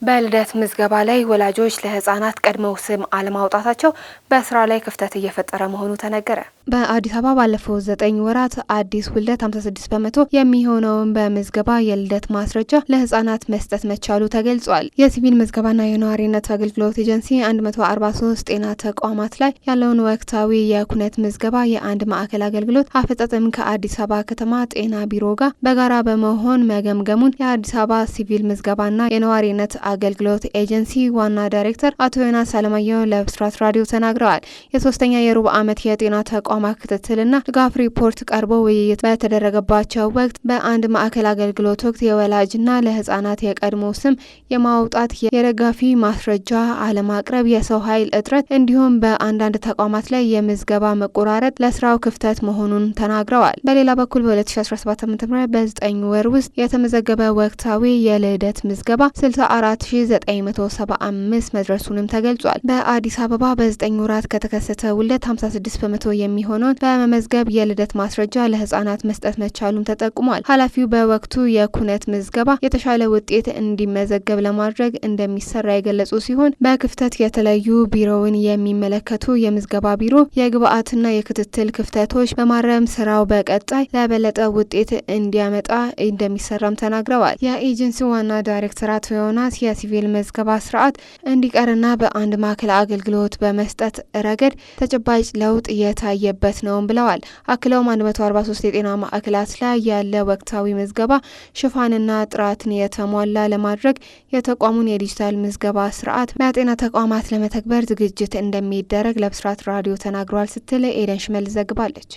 በልደት ምዝገባ ላይ ወላጆች ለህፃናት ቀድመው ስም አለማውጣታቸው በስራ ላይ ክፍተት እየፈጠረ መሆኑ ተነገረ። በአዲስ አበባ ባለፈው 9 ወራት አዲስ ውልደት 56 በመቶ የሚሆነውን በምዝገባ የልደት ማስረጃ ለህፃናት መስጠት መቻሉ ተገልጿል። የሲቪል ምዝገባና የነዋሪነት አገልግሎት ኤጀንሲ 143 ጤና ተቋማት ላይ ያለውን ወቅታዊ የኩነት ምዝገባ የአንድ ማዕከል አገልግሎት አፈጻጸም ከአዲስ አበባ ከተማ ጤና ቢሮ ጋር በጋራ በመሆን መገምገሙን የአዲስ አበባ ሲቪል ምዝገባና የነዋሪነት አገልግሎት ኤጀንሲ ዋና ዳይሬክተር አቶ ዮናስ አለማየሁ ለብስራት ራዲዮ ተናግረዋል። የሶስተኛ የሩብ ዓመት የጤና ተቋማት ክትትልና ድጋፍ ሪፖርት ቀርቦ ውይይት በተደረገባቸው ወቅት በአንድ ማዕከል አገልግሎት ወቅት የወላጅና ለህፃናት የቀድሞ ስም የማውጣት የደጋፊ ማስረጃ አለማቅረብ፣ የሰው ኃይል እጥረት እንዲሁም በአንዳንድ ተቋማት ላይ የምዝገባ መቆራረጥ ለስራው ክፍተት መሆኑን ተናግረዋል። በሌላ በኩል በ2017 ዓ.ም በ9 ወር ውስጥ የተመዘገበ ወቅታዊ የልደት ምዝገባ 64,975 መድረሱንም ተገልጿል። በአዲስ አበባ በ9 ወራት ከተከሰተ ውልደት 56 በመቶ የሚሆነውን በመመዝገብ የልደት ማስረጃ ለህፃናት መስጠት መቻሉም ተጠቁሟል። ኃላፊው በወቅቱ የኩነት ምዝገባ የተሻለ ውጤት እንዲመዘገብ ለማድረግ እንደሚሰራ የገለጹ ሲሆን በክፍተት የተለዩ ቢሮውን የሚመለከቱ የምዝገባ ቢሮ የግብአትና የክትትል ክፍተቶች በማረም ስራው በቀጣይ ለበለጠ ውጤት እንዲያመጣ እንደሚሰራም ተናግረዋል። የኤጀንሲ ዋና ዳይሬክተር አቶ ዮናስ የሲቪል ምዝገባ ስርዓት እንዲቀርና በአንድ ማዕከል አገልግሎት በመስጠት ረገድ ተጨባጭ ለውጥ እየታየበት ነው ብለዋል። አክለውም 143 የጤና ማዕከላት ላይ ያለ ወቅታዊ ምዝገባ ሽፋንና ጥራትን የተሟላ ለማድረግ የተቋሙን የዲጂታል ምዝገባ ስርዓት በጤና ተቋማት ለመተግበር ዝግጅት እንደሚደረግ ለብስራት ራዲዮ ተናግሯል ስትል ኤደን ሽመል ዘግባለች።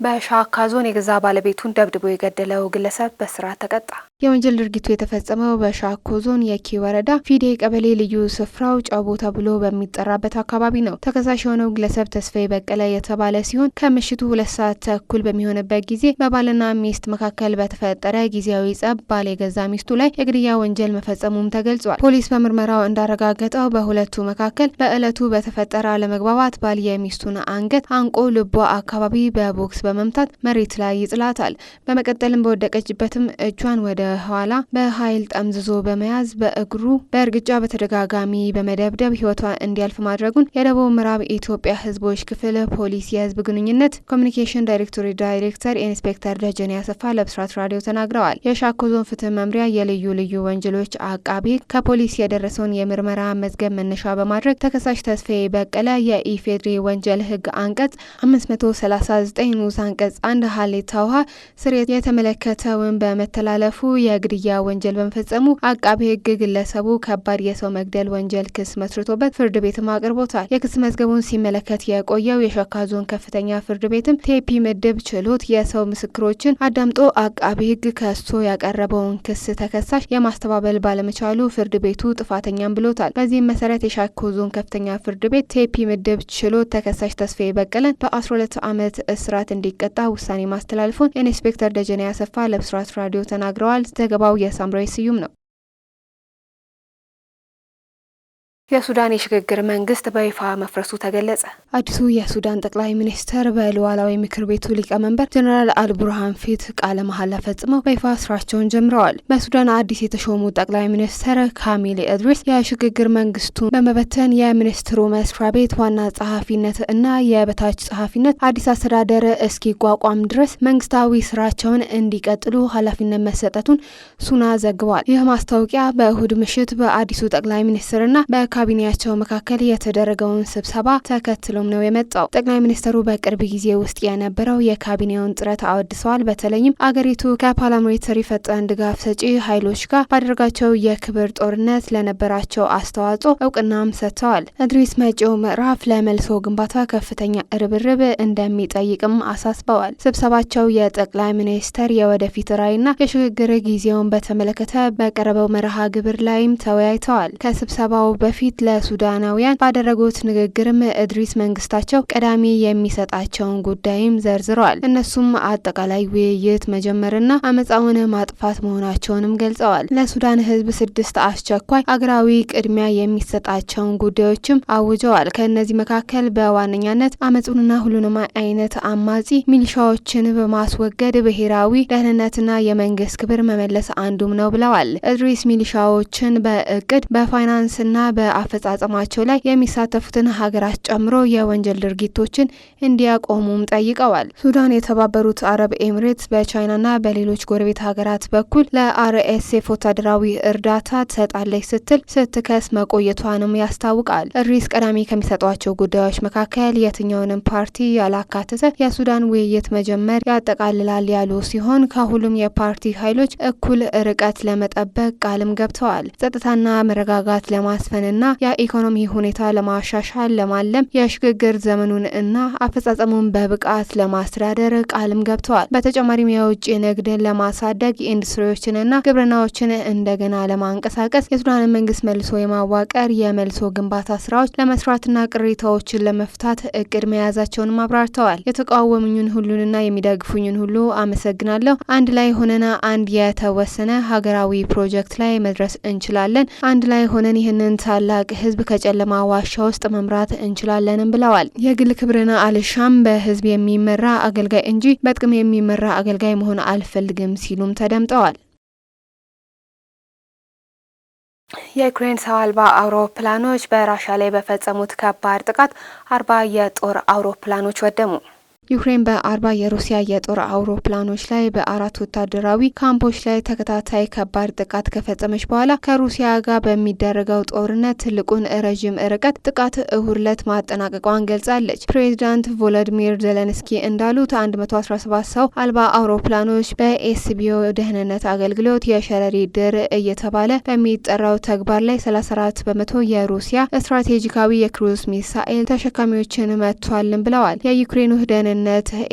በሻካ ዞን የገዛ ባለቤቱን ደብድቦ የገደለው ግለሰብ በእስራት ተቀጣ። የወንጀል ድርጊቱ የተፈጸመው በሻኮ ዞን የኪ ወረዳ ፊዴ ቀበሌ ልዩ ስፍራው ጫቦ ተብሎ በሚጠራበት አካባቢ ነው። ተከሳሽ የሆነው ግለሰብ ተስፋዬ በቀለ የተባለ ሲሆን ከምሽቱ 2 ሰዓት ተኩል በሚሆንበት ጊዜ በባልና ሚስት መካከል በተፈጠረ ጊዜያዊ ጸብ ባል የገዛ ሚስቱ ላይ የግድያ ወንጀል መፈጸሙም ተገልጿል። ፖሊስ በምርመራው እንዳረጋገጠው በሁለቱ መካከል በዕለቱ በተፈጠረ አለመግባባት ባል የሚስቱን አንገት አንቆ ልቧ አካባቢ በቦክስ በመምታት መሬት ላይ ይጥላታል። በመቀጠልም በወደቀችበትም እጇን ወደ ኋላ በኃይል ጠምዝዞ በመያዝ በእግሩ በእርግጫ በተደጋጋሚ በመደብደብ ህይወቷ እንዲያልፍ ማድረጉን የደቡብ ምዕራብ ኢትዮጵያ ህዝቦች ክፍል ፖሊስ የህዝብ ግንኙነት ኮሚኒኬሽን ዳይሬክቶሬት ዳይሬክተር ኢንስፔክተር ደጀኔ አሰፋ ለብስራት ራዲዮ ተናግረዋል። የሻኮ ዞን ፍትህ መምሪያ የልዩ ልዩ ወንጀሎች አቃቢ ከፖሊስ የደረሰውን የምርመራ መዝገብ መነሻ በማድረግ ተከሳሽ ተስፋዬ በቀለ የኢፌድሪ ወንጀል ህግ አንቀጽ 539 ንዑስ አንቀጽ 1 ሀሌታ ውሃ ስር የተመለከተውን በመተላለፉ የግድያ ወንጀል በመፈጸሙ አቃቢ ህግ ግለሰቡ ከባድ የሰው መግደል ወንጀል ክስ መስርቶበት ፍርድ ቤትም አቅርቦታል። የክስ መዝገቡን ሲመለከት የቆየው የሸካ ዞን ከፍተኛ ፍርድ ቤትም ቴፒ ምድብ ችሎት የሰው ምስክሮችን አዳምጦ አቃቢ ህግ ከሶ ያቀረበውን ክስ ተከሳሽ የማስተባበል ባለመቻሉ ፍርድ ቤቱ ጥፋተኛም ብሎታል። በዚህም መሰረት የሻኮ ዞን ከፍተኛ ፍርድ ቤት ቴፒ ምድብ ችሎት ተከሳሽ ተስፋዬ በቀለን በ12 ዓመት እስራት እንዲቀጣ ውሳኔ ማስተላለፉን ኢንስፔክተር ደጀኔ አሰፋ ለብስራት ራዲዮ ተናግረዋል። ዘገባው የሳምራዊ ስዩም ነው። የሱዳን የሽግግር መንግስት በይፋ መፍረሱ ተገለጸ። አዲሱ የሱዳን ጠቅላይ ሚኒስትር በሉዓላዊ ምክር ቤቱ ሊቀመንበር ጀነራል አልቡርሃን ፊት ቃለ መሐላ ፈጽመው በይፋ ስራቸውን ጀምረዋል። በሱዳን አዲስ የተሾሙ ጠቅላይ ሚኒስትር ካሚል ኢድሪስ የሽግግር መንግስቱን በመበተን የሚኒስትሩ መስሪያ ቤት ዋና ጸሐፊነት እና የበታች ጸሐፊነት አዲስ አስተዳደር እስኪቋቋም ድረስ መንግስታዊ ስራቸውን እንዲቀጥሉ ኃላፊነት መሰጠቱን ሱና ዘግቧል። ይህ ማስታወቂያ በእሁድ ምሽት በአዲሱ ጠቅላይ ሚኒስትርና ካቢኔያቸው መካከል የተደረገውን ስብሰባ ተከትሎም ነው የመጣው። ጠቅላይ ሚኒስትሩ በቅርብ ጊዜ ውስጥ የነበረው የካቢኔውን ጥረት አወድሰዋል። በተለይም አገሪቱ ከፓርላሜንታሪ ፈጣን ድጋፍ ሰጪ ኃይሎች ጋር ባደረጋቸው የክብር ጦርነት ለነበራቸው አስተዋጽኦ እውቅናም ሰጥተዋል። ኢድሪስ መጪው ምዕራፍ ለመልሶ ግንባታ ከፍተኛ ርብርብ እንደሚጠይቅም አሳስበዋል። ስብሰባቸው የጠቅላይ ሚኒስትር የወደፊት ራዕይና የሽግግር ጊዜውን በተመለከተ በቀረበው መርሃ ግብር ላይም ተወያይተዋል። ከስብሰባው በፊት በፊት ለሱዳናውያን ባደረጉት ንግግርም ኢድሪስ መንግስታቸው ቀዳሚ የሚሰጣቸውን ጉዳይም ዘርዝረዋል። እነሱም አጠቃላይ ውይይት መጀመርና አመጻውን ማጥፋት መሆናቸውንም ገልጸዋል። ለሱዳን ህዝብ 6 አስቸኳይ አገራዊ ቅድሚያ የሚሰጣቸውን ጉዳዮችም አውጀዋል። ከነዚህ መካከል በዋነኛነት አመጹንና ሁሉንም አይነት አማጺ ሚሊሻዎችን በማስወገድ ብሔራዊ ደህንነትና የመንግስት ክብር መመለስ አንዱም ነው ብለዋል። ኢድሪስ ሚሊሻዎችን በእቅድ በፋይናንስና በአፈጻጸማቸው ላይ የሚሳተፉትን ሀገራት ጨምሮ የወንጀል ድርጊቶችን እንዲያቆሙም ጠይቀዋል። ሱዳን የተባበሩት አረብ ኤሚሬትስ በቻይናና በሌሎች ጎረቤት ሀገራት በኩል ለአርኤስኤፍ ወታደራዊ እርዳታ ትሰጣለች ስትል ስትከስ መቆየቷንም ያስታውቃል። ኢድሪስ ቀዳሚ ከሚሰጧቸው ጉዳዮች መካከል የትኛውንም ፓርቲ ያላካተተ የሱዳን ውይይት መጀመር ያጠቃልላል ያሉ ሲሆን ከሁሉም የፓርቲ ኃይሎች እኩል ርቀት ለመጠበቅ ቃልም ገብተዋል። ጸጥታና መረጋጋት ለማስፈንና የኢኮኖሚ ሁኔታ ለማሻሻል ለማለም የሽግግር ዘመኑን እና አፈጻጸሙን በብቃት ለማስተዳደር ቃልም ገብተዋል። በተጨማሪም የውጭ ንግድን ለማሳደግ ኢንዱስትሪዎችንና ግብርናዎችን እንደገና ለማንቀሳቀስ የሱዳን መንግስት መልሶ የማዋቀር የመልሶ ግንባታ ስራዎች ለመስራትና ቅሬታዎችን ለመፍታት እቅድ መያዛቸውን አብራርተዋል። የተቃወሙኝን ሁሉንና የሚደግፉኝን ሁሉ አመሰግናለሁ። አንድ ላይ ሆነና አንድ የተወሰነ ሀገራዊ ፕሮጀክት ላይ መድረስ እንችላለን። አንድ ላይ ሆነን ይህንን ታላቅ ህዝብ ከጨለማ ዋሻ ውስጥ መምራት እንችላለንም ብለዋል። የግል ክብርና አልሻም በህዝብ የሚመራ አገልጋይ እንጂ በጥቅም የሚመራ አገልጋይ መሆን አልፈልግም ሲሉም ተደምጠዋል። የዩክሬን ሰው አልባ አውሮፕላኖች በራሻ ላይ በፈጸሙት ከባድ ጥቃት 40 የጦር አውሮፕላኖች ወደሙ። ዩክሬን በ40 የሩሲያ የጦር አውሮፕላኖች ላይ በ4 ወታደራዊ ካምፖች ላይ ተከታታይ ከባድ ጥቃት ከፈጸመች በኋላ ከሩሲያ ጋር በሚደረገው ጦርነት ትልቁን ረዥም ርቀት ጥቃት እሁድ ዕለት ማጠናቀቋን ገልጻለች። ፕሬዚዳንት ቮሎዲሚር ዜሌንስኪ እንዳሉት 117 ሰው አልባ አውሮፕላኖች በኤስቢኦ ደህንነት አገልግሎት የሸረሪት ድር እየተባለ በሚጠራው ተግባር ላይ 34 በመቶ የሩሲያ ስትራቴጂካዊ የክሩዝ ሚሳኤል ተሸካሚዎችን መቷልን ብለዋል። የዩክሬኑ ደህንነት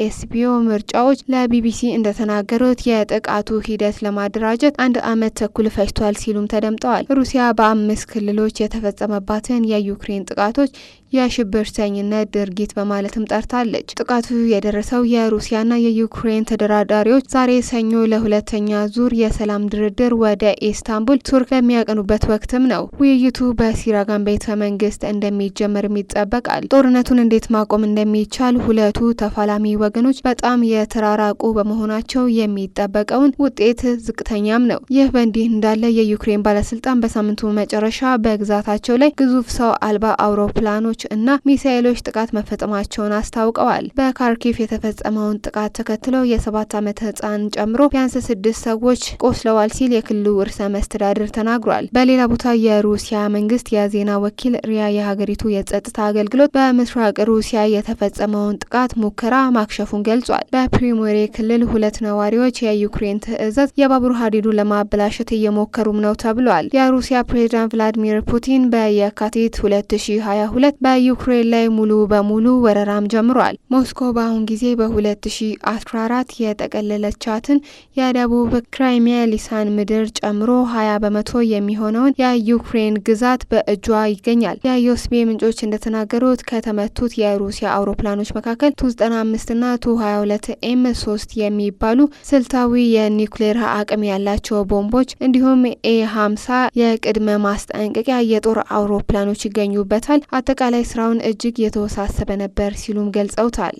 ኤስቢኦ ምርጫዎች ለቢቢሲ እንደተናገሩት የጥቃቱ ሂደት ለማደራጀት 1 ዓመት ተኩል ፈጅቷል ሲሉም ተደምጠዋል። ሩሲያ በ5 ክልሎች የተፈጸመባትን የዩክሬን ጥቃቶች የሽብርተኝነት ድርጊት በማለትም ጠርታለች። ጥቃቱ የደረሰው የሩሲያና የዩክሬን ተደራዳሪዎች ዛሬ ሰኞ ለሁለተኛ ዙር የሰላም ድርድር ወደ ኢስታንቡል ቱርክ በሚያቀኑበት ወቅትም ነው። ውይይቱ በሲራጋን ቤተ መንግስት እንደሚጀመርም ይጠበቃል። ጦርነቱን እንዴት ማቆም እንደሚቻል ሁለቱ ተፋላሚ ወገኖች በጣም የተራራቁ በመሆናቸው የሚጠበቀውን ውጤት ዝቅተኛም ነው። ይህ በእንዲህ እንዳለ የዩክሬን ባለስልጣን በሳምንቱ መጨረሻ በግዛታቸው ላይ ግዙፍ ሰው አልባ አውሮፕላኖች እና ሚሳኤሎች ጥቃት መፈጸማቸውን አስታውቀዋል። በካርኪቭ የተፈጸመውን ጥቃት ተከትሎ የ7 ዓመት ህጻን ጨምሮ ቢያንስ 6 ሰዎች ቆስለዋል ሲል የክልሉ ርዕሰ መስተዳድር ተናግሯል። በሌላ ቦታ የሩሲያ መንግስት የዜና ወኪል ሪያ የሀገሪቱ የጸጥታ አገልግሎት በምስራቅ ሩሲያ የተፈጸመውን ጥቃት ሙከራ ማክሸፉን ገልጿል። በፕሪሞሬ ክልል 2 ነዋሪዎች የዩክሬን ትዕዛዝ የባቡር ሀዲዱን ለማበላሸት እየሞከሩም ነው ተብሏል። የሩሲያ ፕሬዝዳንት ቭላዲሚር ፑቲን በየካቲት 2022 በዩክሬን ላይ ሙሉ በሙሉ ወረራም ጀምሯል። ሞስኮ በአሁን ጊዜ በ2014 የጠቀለለቻትን የደቡብ ክራይሚያ ሊሳን ምድር ጨምሮ 20 በመቶ የሚሆነውን የዩክሬን ግዛት በእጇ ይገኛል። የዩኤስቢ ምንጮች እንደተናገሩት ከተመቱት የሩሲያ አውሮፕላኖች መካከል ቱ-95 እና ቱ-22 ኤም3 የሚባሉ ስልታዊ የኒውክሌር አቅም ያላቸው ቦምቦች እንዲሁም ኤ50 የቅድመ ማስጠንቀቂያ የጦር አውሮፕላኖች ይገኙበታል። አጠቃላይ ስራውን እጅግ የተወሳሰበ ነበር ሲሉም ገልጸውታል።